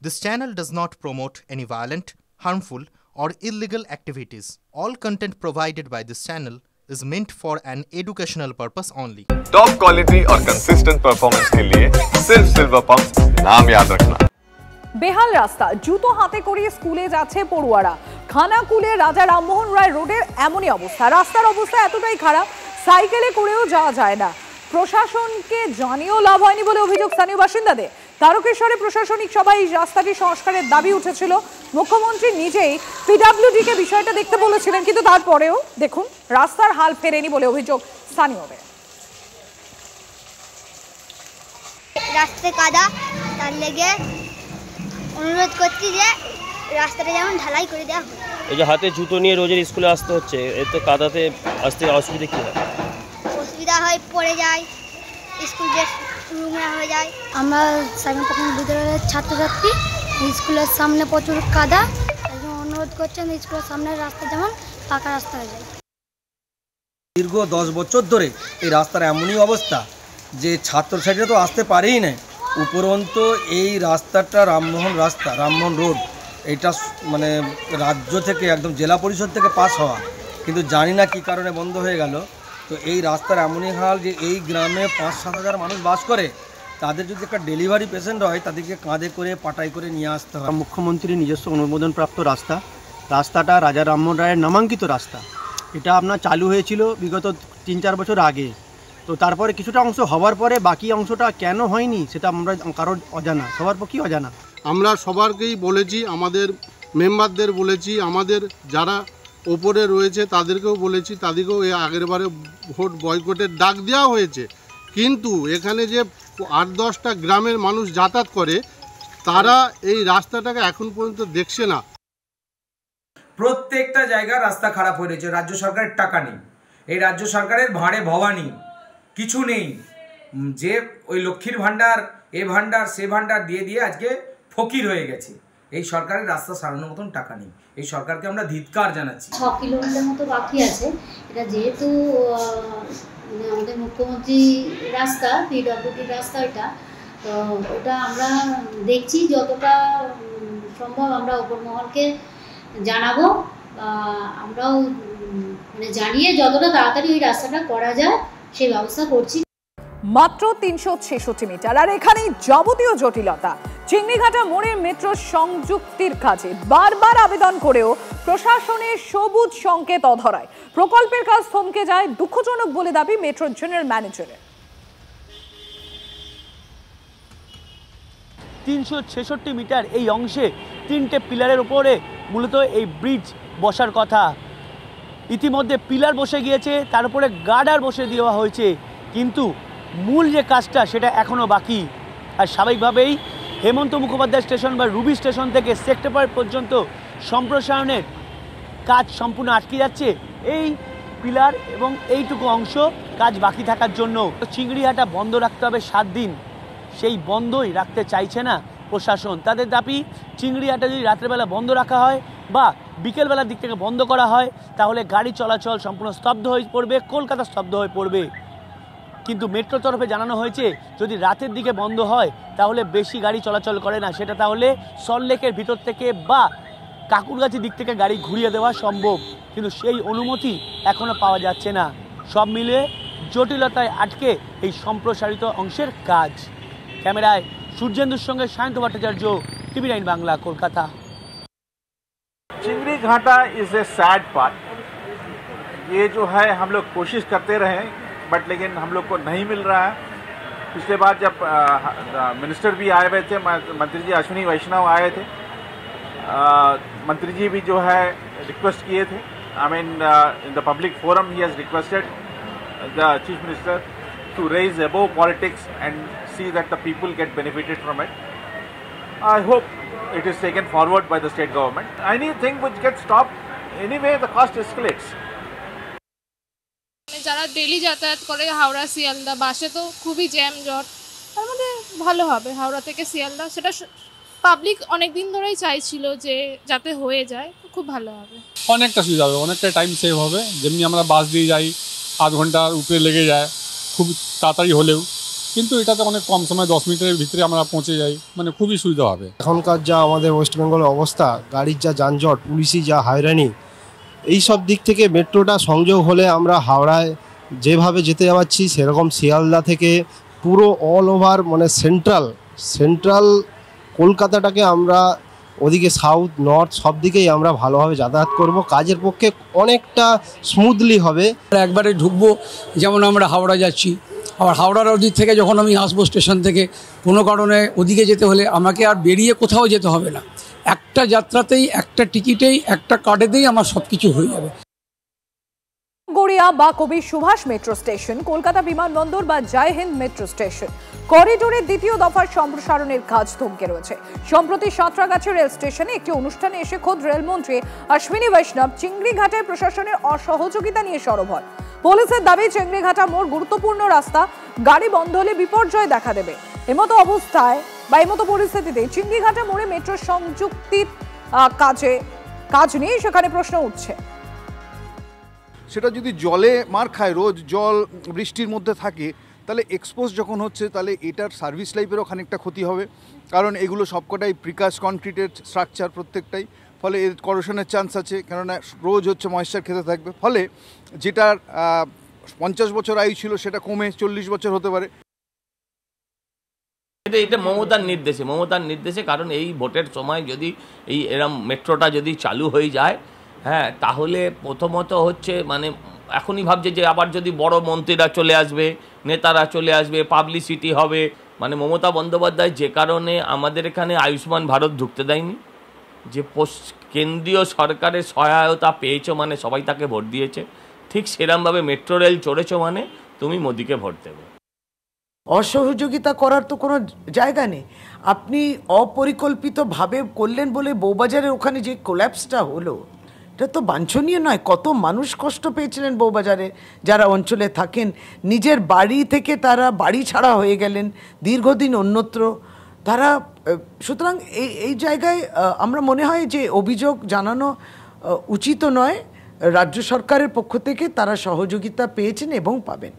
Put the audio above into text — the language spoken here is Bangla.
This channel does not promote any violent, harmful, or illegal activities. All content provided by this channel is meant for an educational purpose only. Top quality और कंसिस्टेंट परफॉर्मेंस के लिए सिर्फ सिल्वर पंप्स नाम याद रखना। বেহাল রাস্তা, জুতো হাতে করে স্কুলে যাচ্ছে পড়ুয়ারা। খানাকুলে রাজা রামমোহন রায় রোডের এমনই অবস্থা। রাস্তার অবস্থা এতটাই খারাপ, সাইকেলে করেও যাওয়া যায় না। প্রশাসনকে জানিয়েও লাভ হয়নি বলে অভিযোগ স্থানীয় বাসিন্দাদের। তারকেশ্বরে প্রশাসনিক সভায় রাস্তাটি সংস্কারের দাবি উঠেছিল। মুখ্যমন্ত্রী নিজেই পিডব্লিউডিকে বিষয়টা দেখতে বলেছিলেন, কিন্তু তারপরেও দেখুন রাস্তার হাল ফেরেনি বলে অভিযোগ স্থানীয়দের। রাস্তায় কাদা, তার লেগে অনুরোধ করছি যে রাস্তাটা যেমন ঢালাই করে দেওয়া হয়। এই যে হাতে জুতো নিয়ে রোজের স্কুলে আসতে হচ্ছে, এতে কাদাতে আসতে অসুবিধা কী হয়? অসুবিধা হয়, পড়ে যায়, স্কুল ড্রেস নোংরা হয়ে যায়। আমরা সাইকেল পক্ষের বিদ্যালয়ের ছাত্রছাত্রী, স্কুলের সামনে প্রচুর কাদা, অনুরোধ করছেন স্কুলের সামনের রাস্তা যেমন পাকা রাস্তা হয়ে যায়। দীর্ঘ 10 বছর ধরে এই রাস্তার এমনই অবস্থা যে ছাত্রছাত্রীরা তো আসতে পারেই না। উপরন্তু এই রাস্তাটা রামমোহন রোড, এটা মানে রাজ্য থেকে একদম জেলা পরিষদ থেকে পাস হওয়া, কিন্তু জানি না কী কারণে বন্ধ হয়ে গেল। তো এই রাস্তার এমনই হাল যে এই গ্রামে 5-7 হাজার মানুষ বাস করে, তাদের যদি একটা ডেলিভারি পেশেন্ট হয় তাদেরকে কাঁধে করে পাটাই করে নিয়ে আসতে হয়। মুখ্যমন্ত্রীর নিজস্ব অনুমোদনপ্রাপ্ত রাস্তাটা রাজা রামমোহন রায়ের নামাঙ্কিত রাস্তা। এটা আপনার চালু হয়েছিল বিগত 3-4 বছর আগে। তো তারপরে কিছুটা অংশ হওয়ার পরে বাকি অংশটা কেন হয়নি সেটা আমরা কারোর অজানা, সবার পক্ষেই অজানা। আমরা সবারকেই বলেছি, আমাদের মেম্বারদের বলেছি, আমাদের যারা ওপরে রয়েছে তাদেরকেও বলেছি, তাদেরকেও এই আগেরবারে ভোট বয়কটের ডাক দেওয়া হয়েছে। কিন্তু এখানে যে 8-10টা গ্রামের মানুষ যাতায়াত করে, তারা এই রাস্তাটাকে এখন পর্যন্ত দেখছে না। প্রত্যেকটা জায়গায় রাস্তা খারাপ হয়ে রয়েছে। রাজ্য সরকারের টাকা নেই, এই রাজ্য সরকারের ভাঁড়ে ভবানী কিছু নেই, যে ওই লক্ষ্মীর ভাণ্ডার, এ ভাণ্ডার সে ভাণ্ডার দিয়ে দিয়ে আজকে ফকির হয়ে গেছে। এই সরকারের রাস্তা সারানোর মতন টাকা নেই। এই সরকারকে আমরা ধিক্কার জানাচ্ছি। 6 কিলোমিটার মতো বাকি আছে। এটা যেহেতু আমাদের মুখ্যমন্ত্রী রাস্তা, পিডব্লিউডি রাস্তা, এটা তো ওটা আমরা দেখছি যতটা সম্ভব আমরা ওপর মহলকে জানাবো। আমরাও মানে জানিয়ে যতটা তাড়াতাড়ি এই রাস্তাটা করা যায় সেই ব্যবস্থা করছি। মাত্র 366 মিটার, আর এখানেই যাবতীয় জটিলতা। চিংড়িঘাটা মোড়ের মেট্রো সংযুক্তির কাজে বারবার আবেদন করেও প্রশাসনের সবুজ সংকেত অধরায়। প্রকল্পের কাজ থমকে যায়, দুঃখজনক বলে দাবি মেট্রোর জেনারেল ম্যানেজারের। 366 মিটার এই অংশে 3টে পিলারের উপরে মূলত এই ব্রিজ বসার কথা। ইতিমধ্যে পিলার বসে গিয়েছে, তার উপরে গার্ডার বসে দেওয়া হয়েছে, কিন্তু মূল যে কাজটা সেটা এখনও বাকি। আর স্বাভাবিকভাবেই হেমন্ত মুখোপাধ্যায় স্টেশন বা রুবি স্টেশন থেকে সেক্টর পর্যন্ত সম্প্রসারণের কাজ সম্পূর্ণ আটকে যাচ্ছে এই পিলার এবং এইটুকু অংশ কাজ বাকি থাকার জন্য। চিংড়িঘাটা বন্ধ রাখতে হবে 7 দিন, সেই বন্ধই রাখতে চাইছে না প্রশাসন। তাদের দাবি চিংড়িঘাটা যদি রাত্রেবেলা বন্ধ রাখা হয় বা বিকেলবেলার দিক থেকে বন্ধ করা হয়, তাহলে গাড়ি চলাচল সম্পূর্ণ স্তব্ধ হয়ে পড়বে, কলকাতা স্তব্ধ হয়ে পড়বে। কিন্তু মেট্রোর তরফে জানানো হয়েছে যদি রাতের দিকে বন্ধ হয় তাহলে বেশি গাড়ি চলাচল করে না, সেটা তাহলে সল্টলেকের ভিতর থেকে বা কাকুরগাছির দিক থেকে গাড়ি ঘুরিয়ে দেওয়া সম্ভব, কিন্তু সেই অনুমতি এখনও পাওয়া যাচ্ছে না। সব মিলিয়ে জটিলতায় আটকে এই সম্প্রসারিত অংশের কাজ। ক্যামেরায় সূর্যেন্দুর সঙ্গে সায়ন্ত ভট্টাচার্য, TV9 বাংলা, কলকাতা। चिंगड़ी घाटा इज ए सैड पार्ट। ये जो है हम लोग कोशिश करते रहे बट लेकिन हम लोग को नहीं मिल रहा है। पिछले बार जब मिनिस्टर भी आए हुए थे, मंत्री जी अश्विनी वैष्णव आए थे, मंत्री जी भी जो है रिक्वेस्ट किए थे, I mean in the public forum he has requested the chief minister to raise above politics and see that the people get benefited from it. I hope it is taken forward by the state government. Anything which gets stopped, anyway the cost escalates. যারা ডেলি যাতায়াত করে হাওড়া শিয়ালদা, বাসে তো খুবই জ্যাম জট, তার মধ্যে ভালো হবে হাওড়া থেকে শিয়ালদা। সেটা পাবলিক অনেক দিন ধরেই চাইছিল যে যাতে হয়ে যায়, খুব ভালো হবে। অনেকটা সুবিধা হবে, অনেকটা টাইম সেভ হবে। যেমনি আমরা বাস দিয়ে যাই 8 ঘন্টার উপরে লেগে যায় খুব তাড়াতাড়ি হলেও, কিন্তু এটাতে অনেক কম সময় 10 মিনিটের ভিতরে আমরা পৌঁছে যাই, মানে খুবই সুবিধা হবে। এখনকার যা আমাদের ওয়েস্ট বেঙ্গলের অবস্থা, গাড়ির যা যানজট, পুলিশি যা হয়রানি, এই সব দিক থেকে মেট্রোটা সংযোগ হলে আমরা হাওড়ায় যেভাবে যেতে পারছি সেরকম শিয়ালদা থেকে পুরো অল ওভার মানে সেন্ট্রাল কলকাতাটাকে আমরা ওদিকে সাউথ নর্থ সব দিকেই আমরা ভালোভাবে যাতায়াত করব, কাজের পক্ষে অনেকটা স্মুথলি হবে। একবারে ঢুকবো, যেমন আমরা হাওড়া যাচ্ছি, আবার হাওড়ার ওদিক থেকে যখন আমি আসবো স্টেশন থেকে, কোনো কারণে ওদিকে যেতে হলে আমাকে আর বেরিয়ে কোথাও যেতে হবে না, একটা যাত্রাতেই, একটা টিকিটেই, একটা কার্ডেতেই আমার সব কিছু হয়ে যাবে। গড়িয়া বা কবি সুভাষ মেট্রো স্টেশন, কলকাতা বিমানবন্দর বা জয় হিন্দ মেট্রো স্টেশন করিডোরের দ্বিতীয় দফার সম্প্রসারণের কাজ থমকে রয়েছে। সম্প্রতি সাঁতরাগাছি রেল স্টেশনে একটি অনুষ্ঠানে এসে খোদ রেলমন্ত্রী অশ্বিনী বৈষ্ণব চিংড়িঘাটায় প্রশাসনের অসহযোগিতা নিয়ে সরব হন। পুলিশের দাবি চিংড়িঘাটা মোড় গুরুত্বপূর্ণ রাস্তা, গাড়ি বন্ধ হলে বিপর্যয় দেখা দেবে। এমতো অবস্থায় বা এমতো পরিস্থিতিতে চিংড়িঘাটা মোড়ে মেট্রো সংযুক্তির কাজ নিয়ে সেখানে প্রশ্ন উঠছে। সেটা যদি জলে মার খায়, রোজ জল বৃষ্টির মধ্যে থাকে, তাহলে এক্সপোজ যখন হচ্ছে তাহলে এটার সার্ভিস লাইফেরও খানিকটা ক্ষতি হবে, কারণ এগুলো সবকটাই প্রিকাস্ট কনক্রিটেড স্ট্রাকচার প্রত্যেকটাই, ফলে এর করোশনের চান্স আছে, কেননা রোজ হচ্ছে ময়েশ্চার খেতে থাকবে, ফলে যেটার 50 বছর আয়ু ছিল সেটা কমে 40 বছর হতে পারে। এটা মমতার নির্দেশে, কারণ এই ভোটের সময় যদি এই এরম মেট্রোটা যদি চালু হয়ে যায়, হ্যাঁ, তাহলে প্রথমত হচ্ছে মানে এখনই ভাবছে যে আবার যদি বড় মন্ত্রীরা চলে আসবে, নেতারা চলে আসবে, পাবলিসিটি হবে, মানে মমতা বন্দ্যোপাধ্যায় যে কারণে আমাদের এখানে আয়ুষ্মান ভারত ঢুকতে দেয়নি, যে কেন্দ্রীয় সরকারের সহায়তা পেয়েছো মানে সবাই তাকে ভোট দিয়েছে, ঠিক সেরমভাবে মেট্রো রেল চড়েছো মানে তুমি মোদিকে ভোট দেবে। অসহযোগিতা করার তো কোনো জায়গা নেই। আপনি অপরিকল্পিতভাবে করলেন বলে বউবাজারের ওখানে যে কোল্যাপসটা হলো, এটা তো বাঞ্ছনীয় নয়। কত মানুষ কষ্ট পেয়েছিলেন বউবাজারে, যারা অঞ্চলে থাকেন, নিজের বাড়ি থেকে তারা বাড়ি ছাড়া হয়ে গেলেন, দীর্ঘদিন অন্যত্র তারা। সুতরাং এই জায়গায় আমরা মনে হয় যে অভিযোগ জানানো উচিত নয়। রাজ্য সরকারের পক্ষ থেকে তারা সহযোগিতা পেয়েছেন এবং পাবেন।